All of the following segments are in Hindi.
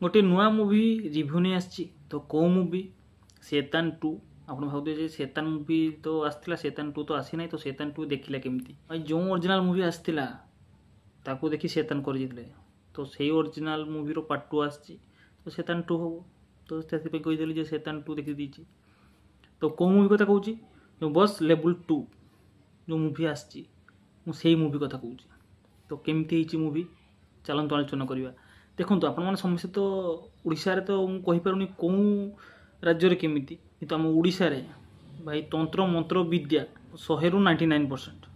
गोटे नुआ मूवी रिव्यू नहीं आसी तो कौ मूवी शैतान 2 आप भावुए शैतान मूवी तो आसला शैतान 2 तो आसी ना तो शैतान 2 देखला केमती भाई जो ओरिजिनल मूवी आसला ताकू देखी शैतान कर तो सही ओरिजिनल मूवी पार्ट 2 आसी तो शैतान 2 हम तो कहीदेली शैतान 2 देखी दीची तो कौ मूवी कथा कहूँ जो बस लेवल 2 जो मूवी आसी मुझे मूवी कथा कहूँ तो केमती मूवी चलते आलोचना करवा देखो आपण मैंने समस्या तो उड़ीसा तो मुझे कौ राज्य केमिति किंतु आम उड़ीसा भाई तंत्र मंत्र विद्या 100 ରୁ 99%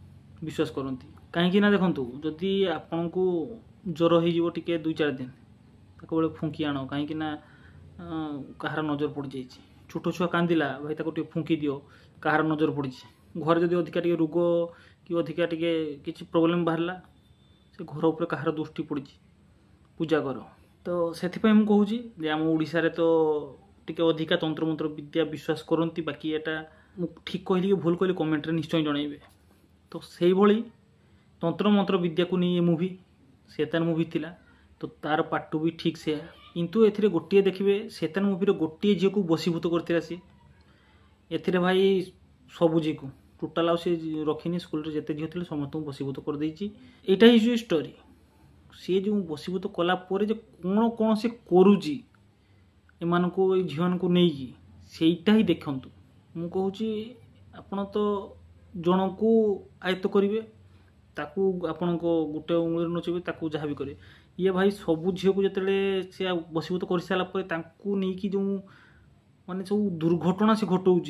विश्वास करती कहीं ना देखूँ जदि आपण को ज्वर हो टे 2-4 दिन बेले फुंकी आण कहीं कहार नजर पड़ जाए छोट छुआ कांदिला भाई ताको फुंकी दियो कहार नजर पड़ी घर जदि अधिका टे रोग कि अधिका टे किसी प्रोब्लेम बाहरला से घर उपर कहार दृष्टि पड़ी पूजा कर तो से मुझे आम ओडिशा रे तो टिके अधिका तंत्र मंत्र विद्या विश्वास करती बाकी एटा ठीक कहली कि भूल कहली कमेंट रे निश्चय जनइबे तो से भली तंत्र मंत्र विद्या को नहीं ये मूवी शैतान मूवी थिला तो तार पार्ट 2 भी ठीक से किंतु एथिरे गोटे देखिए शैतान मूवी गोटे झील को बसीभूत करथिला सी एथिरे भाई सबु झी को टोटाल से रखिनी स्कूल रे जते झील थे समस्त बसीभूत कर देछि एटा ही जो स्टोरी सी जो बसीभूत कला कौन कौन से करुची एमान को झील को नहीं सेटा ही देखु मु कहूँ आपण तो जन को आयत्त करेंगे ताकू आपण को गोटे उंगली नचेबे ताकू जहाँ भी करे ये भाई सबू झील को जिते से बसीभूत कर सारापर नहीं जो माने सब दुर्घटना से घटाऊँच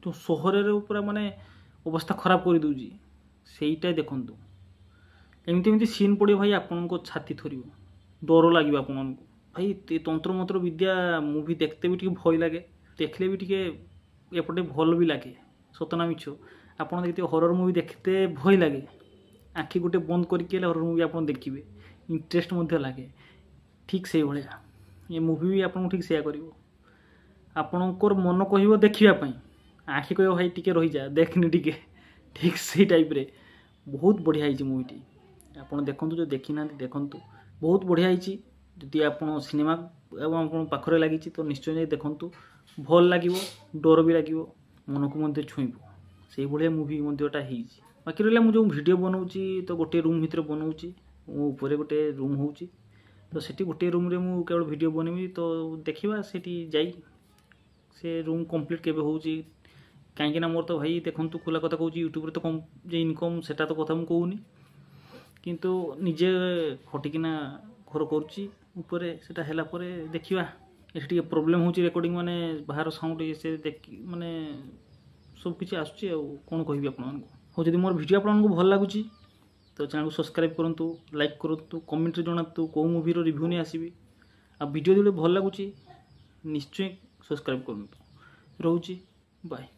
जो सहर पूरा माने अवस्था खराब कर दूची सेटा देखूँ एमती एमती सीन पड़े भाई आपण को छाती थर डर लगे आपन को भाई तंत्र मंत्र विद्या मूवी देखते भी भय लगे देखले भी एपटे भल भी लगे सतना मिछ आपड़ देखते हरर मूवी देखते भय लगे आखि गोटे बंद करके हरर मूवी आप देखिए इंटरेस्ट लगे ठीक से भाया ये मूवी भी आपको ठीक से कर आपणकर मन कह देखापी आखि कह भाई टी रही जा देखनी टी ठीक से टाइप रे बहुत बढ़िया है मूवीटी आप देखूँ जो देखी ना देखूँ बहुत बढ़िया है जदि आप सिनेमा आप पाखरे लगी तो निश्चय देखूँ भल लगे डर भी लगे मन को मध्य छुईब से भाया मूवी मध्याटा बाकी रहा मुझे वीडियो बनाऊँगी तो गोटे रूम भितर बनाऊँगी मो ऊपर गोटे रूम हो तो सेठी गोटे रूम रे मु केवल वीडियो बनमी तो देखा से रूम कंप्लीट केबे होउची कहीं मोर तो भाई देखूँ खुला कथा कहूँ यूट्यूब तो कम जे इनकम सेटा तो कथा मुझे किंतु निजे खटिकिना घर करुच्ची सेटा हैला परे देखिबा एठी प्रोब्लेम होची रेकॉर्डिंग माने बाहर साउंड से देख माने सब किछि आसुची आ कोन कहबी आपन हो जदि मोर वीडियो आपन को भल लागुची तो चैनल को सब्सक्राइब करंतु लाइक करंतु कमेंट रे जणातु को मूवी रो रिव्यू नै आसीबी आ वीडियो जदि भल लागुची निश्चय सब्सक्राइब करंतु रहउची बाय।